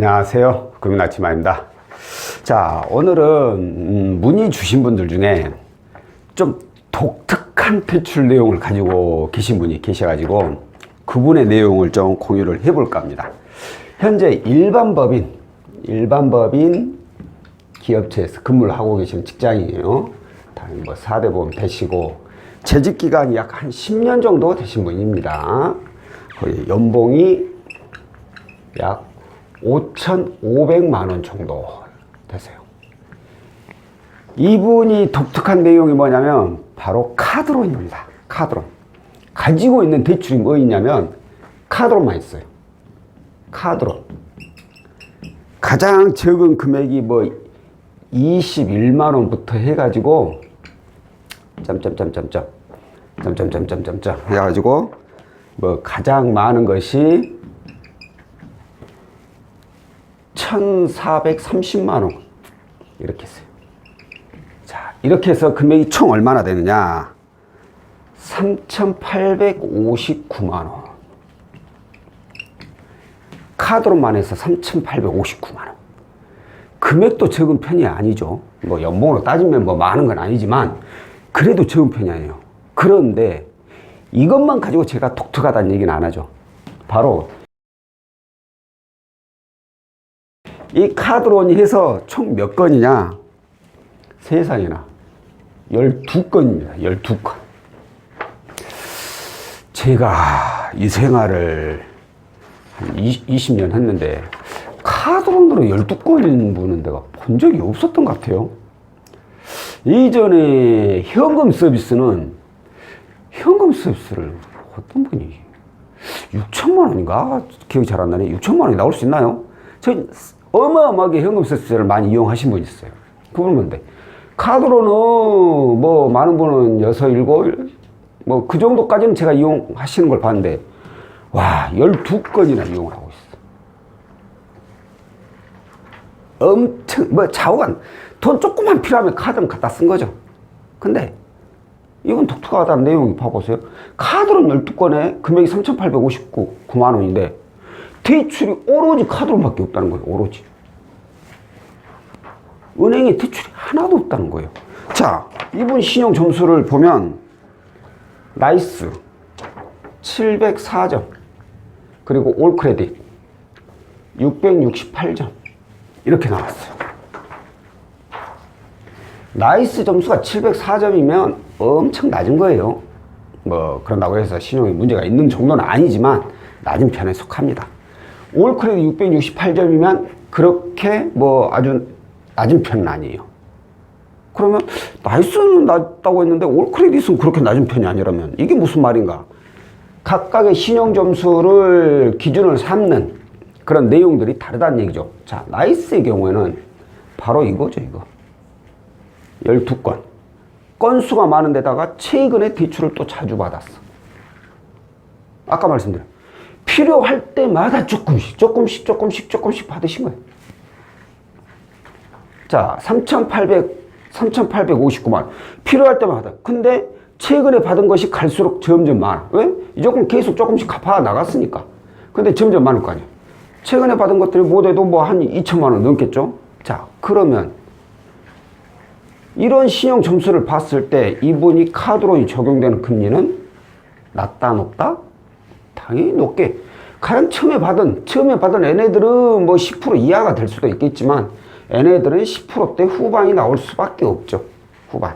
안녕하세요. 금융아침마입니다. 자, 오늘은 문의 주신 분들 중에 좀 독특한 대출 내용을 가지고 계신 분이 계셔가지고 그분의 내용을 좀 공유를 해볼까 합니다. 현재 일반 법인 기업체에서 근무를 하고 계시는 직장이에요. 당연히 뭐 4대 보험 되시고 재직 기간이 약 한 10년 정도 되신 분입니다. 거의 연봉이 약 5,500만 원 정도 되세요. 이분이 독특한 내용이 뭐냐면 바로 카드론입니다. 카드론. 가지고 있는 대출이 뭐 있냐면 카드론만 있어요. 카드론. 가장 적은 금액이 뭐 21만 원부터 해가지고 해가지고 뭐 가장 많은 것이 1,430만 원 이렇게 했어요. 자, 이렇게 해서 금액이 총 얼마나 되느냐? 3,859만 원. 카드론만 해서 3,859만 원. 금액도 적은 편이 아니죠. 뭐 연봉으로 따지면 뭐 많은 건 아니지만 그래도 적은 편이 아니에요. 그런데 이것만 가지고 제가 독특하다는 얘기는 안 하죠. 바로 이 카드론이 해서 총 몇 건이냐? 세상에나 12건입니다. 12건. 제가 이 생활을 한 20년 했는데 카드론으로 12건인 분은 내가 본 적이 없었던 것 같아요. 이전에 현금 서비스를 어떤 분이 6천만 원인가? 기억이 잘 안 나네. 6천만 원이 나올 수 있나요? 저 어마어마하게 현금 서비스를 많이 이용하신 분이 있어요. 그분 뭔데? 카드로는 뭐 많은 분은 6, 7, 뭐 그 정도까지는 제가 이용하시는 걸 봤는데 와, 12건이나 이용을 하고 있어. 엄청 뭐 좌우간 돈 조금만 필요하면 카드는 갖다 쓴 거죠. 근데 이건 독특하다는 내용이 봐보세요. 카드론 12건에 금액이 3,859만 원인데 대출이 오로지 카드론밖에 없다는 거예요. 오로지. 은행에 대출이 하나도 없다는 거예요. 자, 이분 신용 점수를 보면 나이스 704점 그리고 올 크레딧 668점 이렇게 나왔어요. 나이스 점수가 704점이면 엄청 낮은 거예요. 뭐 그런다고 해서 신용에 문제가 있는 정도는 아니지만 낮은 편에 속합니다. 올 크레딧 668점이면 그렇게 뭐 아주 낮은 편은 아니에요. 그러면 나이스는 낮다고 했는데 올 크레딧은 그렇게 낮은 편이 아니라면 이게 무슨 말인가? 각각의 신용 점수를 기준을 삼는 그런 내용들이 다르다는 얘기죠. 자, 나이스의 경우에는 바로 이거죠, 이거. 12건. 건수가 많은 데다가 최근에 대출을 또 자주 받았어. 아까 말씀드린 필요할 때마다 조금씩 받으신 거예요. 자, 3,859만. 필요할 때마다. 근데 최근에 받은 것이 갈수록 점점 많아. 왜? 이조금 계속 조금씩 갚아 나갔으니까. 근데 점점 많을 거 아니야. 최근에 받은 것들이 모두에도 뭐 한 2천만 원 넘겠죠? 자, 그러면 이런 신용 점수를 봤을 때 이분이 카드론이 적용되는 금리는 낮다, 높다? 당연히 높게. 가장 처음에 받은 얘네들은 뭐 10% 이하가 될 수도 있겠지만 얘네들은 10%대 후반이 나올 수밖에 없죠. 후반.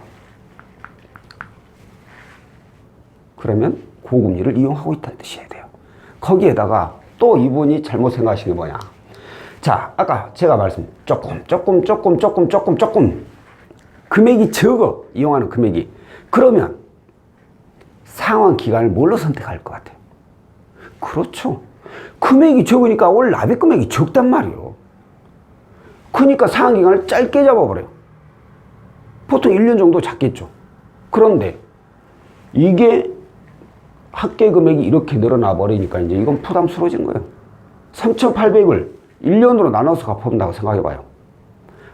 그러면 고금리를 이용하고 있다는 뜻이어야 돼요. 거기에다가 또 이분이 잘못 생각하시는 게 뭐냐. 자, 아까 제가 조금 금액이 적어. 이용하는 금액이. 그러면 상환 기간을 뭘로 선택할 것 같아요? 그렇죠. 금액이 적으니까 올 납입 금액이 적단 말이에요. 그러니까 상환 기간을 짧게 잡아버려요. 보통 1년 정도 잡겠죠. 그런데 이게 합계 금액이 이렇게 늘어나 버리니까 이제 이건 부담스러워진 거예요. 3,800을 1년으로 나눠서 갚아본다고 생각해봐요.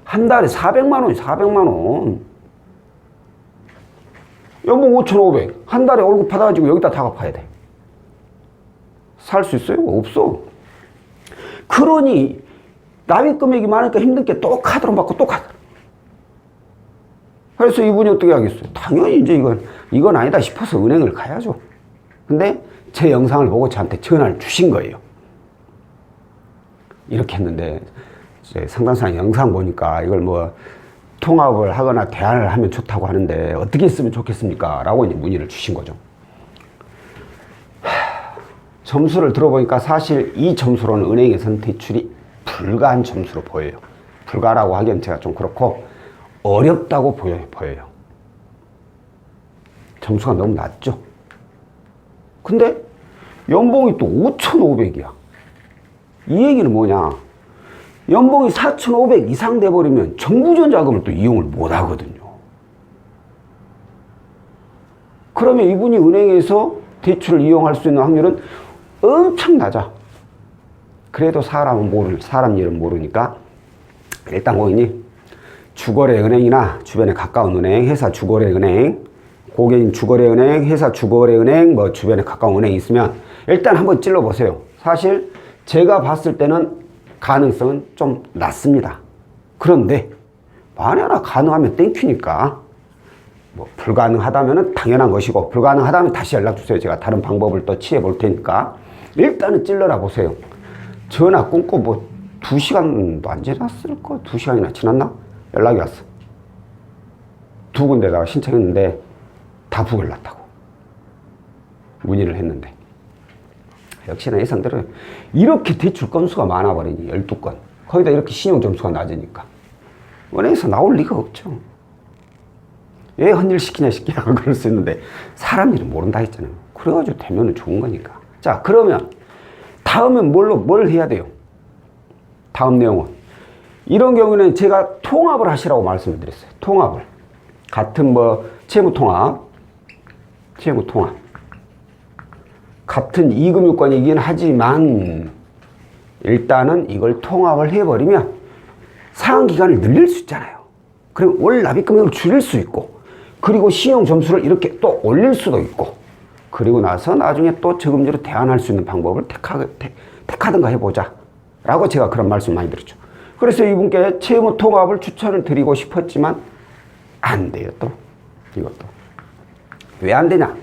한 달에 400만 원이 400만 원. 연봉 5,500. 한 달에 월급 받아가지고 여기다 다 갚아야 돼. 살 수 있어요? 없어. 그러니 납입 금액이 많으니까 힘든 게 또 카드로 받고 또 카드로. 그래서 이분이 어떻게 하겠어요? 당연히 이제 이건 아니다 싶어서 은행을 가야죠. 근데 제 영상을 보고 저한테 전화를 주신 거예요. 이렇게 했는데 이제 상담사님 영상 보니까 이걸 뭐 통합을 하거나 대안을 하면 좋다고 하는데 어떻게 했으면 좋겠습니까? 라고 이제 문의를 주신 거죠. 점수를 들어보니까 사실 이 점수로는 은행에서는 대출이 불가한 점수로 보여요. 불가라고 하기엔 제가 좀 그렇고 어렵다고 보여요. 점수가 너무 낮죠. 근데 연봉이 또 5,500이야. 이 얘기는 뭐냐? 연봉이 4,500 이상 돼버리면 정부전자금을 또 이용을 못 하거든요. 그러면 이분이 은행에서 대출을 이용할 수 있는 확률은 엄청 낮아. 그래도 사람 일은 모르니까 일단 고객님 주거래 은행이나 주변에 가까운 은행, 회사 주거래 은행, 고객님 주거래 은행, 회사 주거래 은행, 뭐 주변에 가까운 은행이 있으면 일단 한번 찔러보세요. 사실 제가 봤을 때는 가능성은 좀 낮습니다. 그런데 만약에 가능하면 땡큐니까 뭐 불가능하다면 당연한 것이고 불가능하다면 다시 연락 주세요. 제가 다른 방법을 또 취해 볼 테니까 일단은 찔러라 보세요. 전화 끊고 뭐 2시간도 안 지났을 거 2시간이나 지났나? 연락이 왔어. 2군데다가 신청했는데 다 부결났다고 문의를 했는데 역시나 예상대로 이렇게 대출 건수가 많아버리니 12건 거기다 이렇게 신용 점수가 낮으니까 은행에서 나올 리가 없죠. 왜 헌일시키냐 시키냐 그럴 수 있는데 사람 일은 모른다 했잖아요. 그래가지고 되면은 좋은 거니까. 자, 그러면 다음은 뭘 해야 돼요? 다음 내용은 이런 경우는 제가 통합을 하시라고 말씀을 드렸어요. 통합을 같은 뭐 채무통합 같은 이금융권이긴 하지만 일단은 이걸 통합을 해버리면 상환기간을 늘릴 수 있잖아요. 그럼 월 납입금액을 줄일 수 있고 그리고 신용 점수를 이렇게 또 올릴 수도 있고 그리고 나서 나중에 또 저금리로 대안할 수 있는 방법을 택하든가 해보자 라고 제가 그런 말씀 많이 드렸죠. 그래서 이분께 채무 통합을 추천을 드리고 싶었지만 안 돼요. 또 이것도 왜 안 되냐?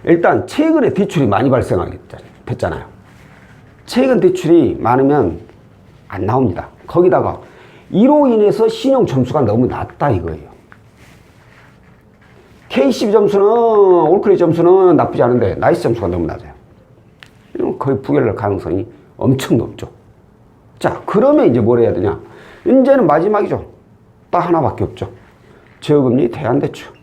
일단 최근에 대출이 많이 발생하게 됐잖아요. 최근 대출이 많으면 안 나옵니다. 거기다가 이로 인해서 신용 점수가 너무 낮다 이거예요. K12 점수는 올크레딧 점수는 나쁘지 않은데 나이스 점수가 너무 낮아요. 이건 거의 부결할 가능성이 엄청 높죠. 자, 그러면 이제 뭘 해야 되냐? 이제는 마지막이죠. 딱 하나밖에 없죠. 저금리 대안대출.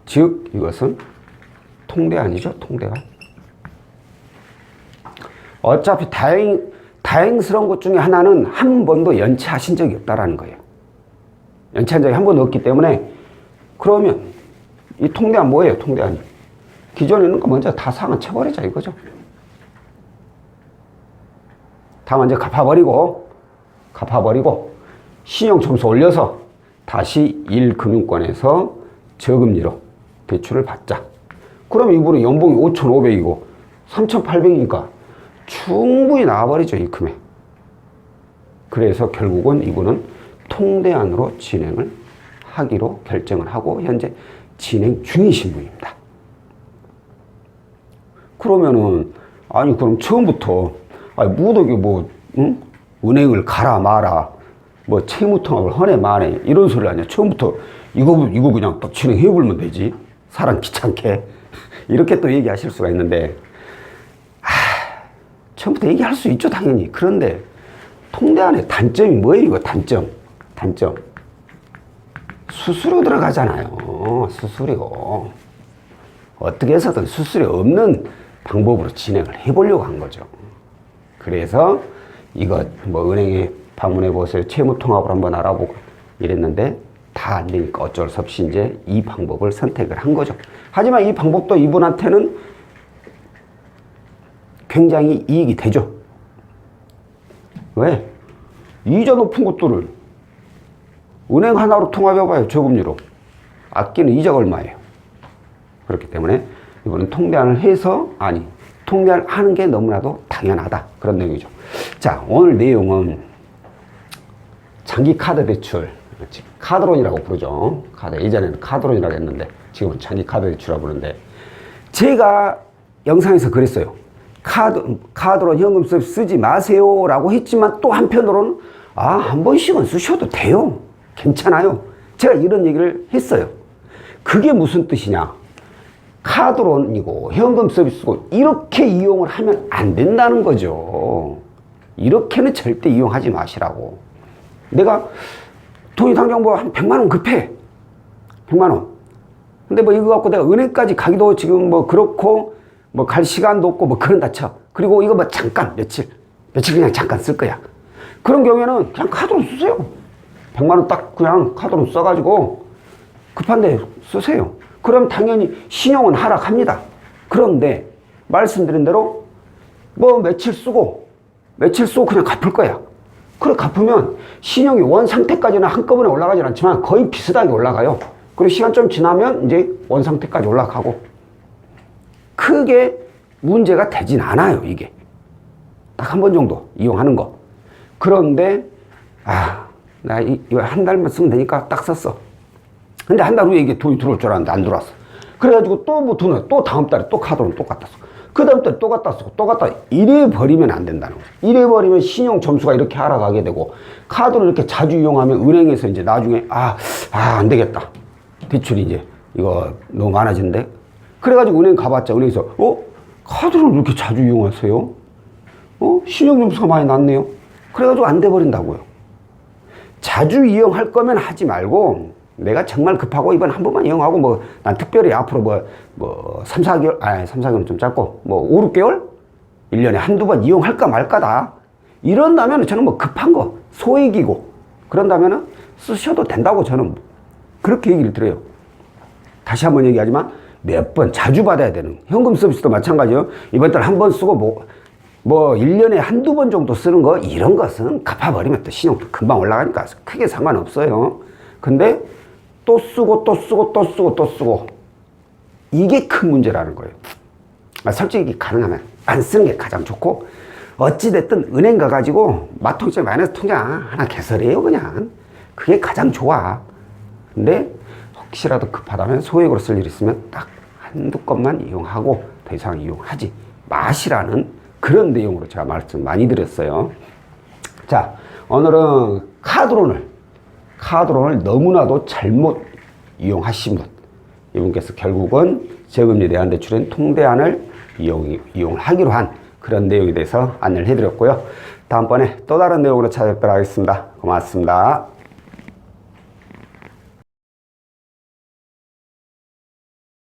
즉 이것은 통대안이죠. 통대안. 어차피 다행스러운 것 중에 하나는 한 번도 연체하신 적이 없다라는 거예요. 연체한 적이 한 번도 없기 때문에 그러면 이 통대안 뭐예요? 통대안이 기존에 있는 거 먼저 다 상환 쳐버리자 이거죠. 다 먼저 갚아버리고 신용 점수 올려서 다시 1금융권에서 저금리로 대출을 받자. 그럼 이분은 연봉이 5,500이고 3,800이니까 충분히 나와버리죠, 이 금액. 그래서 결국은 이분은 통대안으로 진행을 하기로 결정을 하고 현재 진행 중이신 분입니다. 그러면은 그럼 처음부터 무더기 은행을 가라 마라 채무통합을 하네 마네 이런 소리를 하냐. 처음부터 이거 그냥 딱 진행해보면 되지. 사람 귀찮게 이렇게 또 얘기하실 수가 있는데 처음부터 얘기할 수 있죠 당연히. 그런데 통대안의 단점이 뭐예요? 이거 단점 수수료 들어가잖아요. 수수료 어떻게 해서든 수수료 없는 방법으로 진행을 해보려고 한 거죠. 그래서 이거 은행에 방문해 보세요. 채무통합을 한번 알아보고 이랬는데 다 안 되니까 어쩔 수 없이 이제 이 방법을 선택을 한 거죠. 하지만 이 방법도 이분한테는 굉장히 이익이 되죠. 왜? 이자 높은 것들을 은행 하나로 통합해봐요. 저금리로. 아끼는 이자가 얼마예요? 그렇기 때문에 이번엔 통대안을 해서 통계를 하는 게 너무나도 당연하다. 그런 내용이죠. 자, 오늘 내용은 장기 카드 대출, 카드론이라고 부르죠. 예전에는 카드론이라고 했는데 지금은 장기 카드 대출이라고 부르는데, 제가 영상에서 그랬어요. 카드론 현금 서비스 쓰지 마세요 라고 했지만, 또 한편으로는 한 번씩은 쓰셔도 돼요, 괜찮아요, 제가 이런 얘기를 했어요. 그게 무슨 뜻이냐, 카드론이고 현금 서비스고 이렇게 이용을 하면 안 된다는 거죠. 이렇게는 절대 이용하지 마시라고. 내가 돈이 당장 뭐 한 100만 원 급해, 100만 원. 근데 뭐 이거 갖고 내가 은행까지 가기도 지금 뭐 그렇고, 뭐 갈 시간도 없고 뭐 그런다 쳐. 그리고 이거 뭐 잠깐 며칠 그냥 잠깐 쓸 거야. 그런 경우에는 그냥 카드로 쓰세요. 100만 원 딱 그냥 카드로 써가지고 급한데 쓰세요. 그럼 당연히 신용은 하락합니다. 그런데 말씀드린 대로 뭐 며칠 쓰고 그냥 갚을 거야. 그래 갚으면 신용이 원 상태까지는 한꺼번에 올라가진 않지만 거의 비슷하게 올라가요. 그리고 시간 좀 지나면 이제 원 상태까지 올라가고, 크게 문제가 되진 않아요. 이게 딱 한 번 정도 이용하는 거. 그런데 나 이거 한 달만 쓰면 되니까 딱 썼어. 근데 한 달 후에 이게 돈이 들어올 줄 알았는데 안 들어왔어. 그래가지고 또 뭐 돈을 또 다음 달에 또 카드로 또 갖다 써. 그 다음 달에 또 갖다 쓰고 또 갖다, 이래 버리면 안 된다는 거죠. 이래 버리면 신용 점수가 이렇게 하락하게 되고, 카드를 이렇게 자주 이용하면 은행에서 이제 나중에 안 되겠다, 대출이 이제 이거 너무 많아진대. 그래가지고 은행 가봤자 은행에서 카드를 이렇게 자주 이용하세요? 신용 점수가 많이 낮네요. 그래가지고 안 돼 버린다고요. 자주 이용할 거면 하지 말고, 내가 정말 급하고 이번 한 번만 이용하고 뭐 난 특별히 앞으로 뭐 3, 4개월, 3, 4개월은 좀 짧고 뭐 5, 6개월? 1년에 한두 번 이용할까 말까다. 이런다면 저는 뭐 급한 거, 소액이고 그런다면 쓰셔도 된다고 저는 그렇게 얘기를 드려요. 다시 한번 얘기하지만 몇 번 자주 받아야 되는, 현금 서비스도 마찬가지예요. 이번 달 한 번 쓰고 뭐 1년에 한두 번 정도 쓰는 거, 이런 것은 갚아버리면 또 신용도 금방 올라가니까 크게 상관없어요. 근데 또 쓰고 이게 큰 문제라는 거예요. 솔직히 가능하면 안 쓰는 게 가장 좋고, 어찌됐든 은행 가가지고 마통장 마이너스 통장 하나 개설해요. 그냥 그게 가장 좋아. 근데 혹시라도 급하다면 소액으로 쓸 일 있으면 딱 한두 건만 이용하고 더 이상 이용하지 마시라는 그런 내용으로 제가 말씀 많이 드렸어요. 자, 오늘은 카드론을 너무나도 잘못 이용하신 분, 이분께서 결국은 저금리 대환대출인 통대안을 이용하기로 한 그런 내용에 대해서 안내를 해드렸고요. 다음번에 또 다른 내용으로 찾아뵙도록 하겠습니다. 고맙습니다.